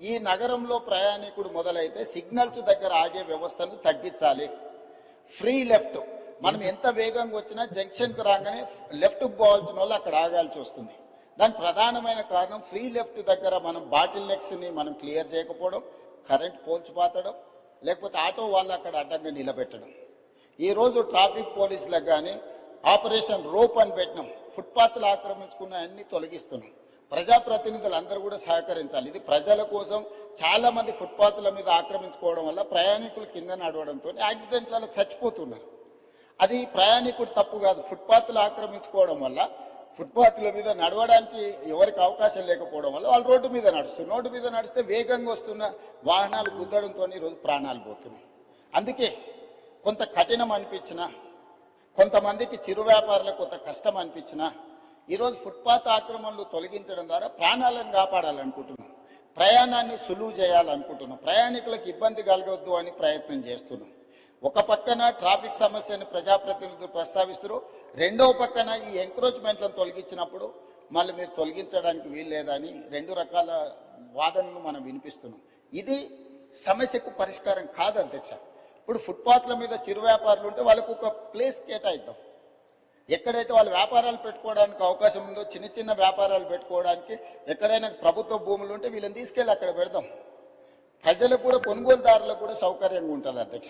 ఈ నగరంలో ప్రయాణికుడు మొదలైతే సిగ్నల్స్ దగ్గర ఆగే వ్యవస్థను తగ్గించాలి. ఫ్రీ లెఫ్ట్ మనం ఎంత వేగంగా వచ్చినా జంక్షన్కి రాగానే లెఫ్ట్కి పోవాల్సిన వాళ్ళు అక్కడ ఆగాల్సి వస్తుంది. దానికి ప్రధానమైన కారణం ఫ్రీ లెఫ్ట్ దగ్గర మనం బాటిల్ నెక్స్ని మనం క్లియర్ చేయకపోవడం, కరెంట్ పోల్స్ పాతడం, లేకపోతే ఆటో వాళ్ళు అక్కడ అడ్డంగా నిలబెట్టడం. ఈరోజు ట్రాఫిక్ పోలీసులకు కానీ ఆపరేషన్ రోప్ అని పెట్టినాం. ఫుట్పాత్లు ఆక్రమించుకున్న అన్ని తొలగిస్తున్నాం. ప్రజాప్రతినిధులు అందరూ కూడా సహకరించాలి. ఇది ప్రజల కోసం. చాలా మంది ఫుట్పాత్ల మీద ఆక్రమించుకోవడం వల్ల ప్రయాణికులు కింద నడవడంతో యాక్సిడెంట్లలో చచ్చిపోతున్నారు. అది ప్రయాణికుడు తప్పు కాదు. ఫుట్పాత్లు ఆక్రమించుకోవడం వల్ల ఫుట్పాత్ల మీద నడవడానికి ఎవరికి అవకాశం లేకపోవడం వల్ల వాళ్ళు రోడ్డు మీద నడుస్తున్నారు. రోడ్డు మీద నడిస్తే వేగంగా వస్తున్న వాహనాలు గుద్దడంతో ఈరోజు ప్రాణాలు పోతున్నాయి. అందుకే కొంత కఠినం అనిపించినా, కొంతమందికి చిరు వ్యాపారులకు కొంత కష్టం అనిపించినా ఈరోజు ఫుట్పాత్ ఆక్రమణలు తొలగించడం ద్వారా ప్రాణాలను కాపాడాలనుకుంటున్నాం. ప్రయాణాన్ని సులువు చేయాలనుకుంటున్నాం. ప్రయాణికులకు ఇబ్బంది కలగొద్దు అని ప్రయత్నం చేస్తున్నాం. ఒక పక్కన ట్రాఫిక్ సమస్యను ప్రజాప్రతినిధులు ప్రస్తావిస్తారు, రెండవ పక్కన ఈ ఎంక్రోచ్మెంట్లను తొలగించినప్పుడు మళ్ళీ మీరు తొలగించడానికి వీల్లేదని రెండు రకాల వాదనలు మనం వినిపిస్తున్నాం. ఇది సమస్యకు పరిష్కారం కాదు అధ్యక్ష. ఇప్పుడు ఫుట్పాత్ల మీద చిరు వ్యాపారులు ఉంటే వాళ్ళకు ఒక ప్లేస్ కేటాయిద్దాం. ఎక్కడైతే వాళ్ళు వ్యాపారాలు పెట్టుకోవడానికి అవకాశం ఉందో, చిన్న చిన్న వ్యాపారాలు పెట్టుకోవడానికి ఎక్కడైనా ప్రభుత్వ భూములు ఉంటే వీళ్ళని తీసుకెళ్ళి అక్కడ పెడదాం. ప్రజలకు కూడా, కొనుగోలుదారులకు కూడా సౌకర్యంగా ఉంటుంది అధ్యక్ష.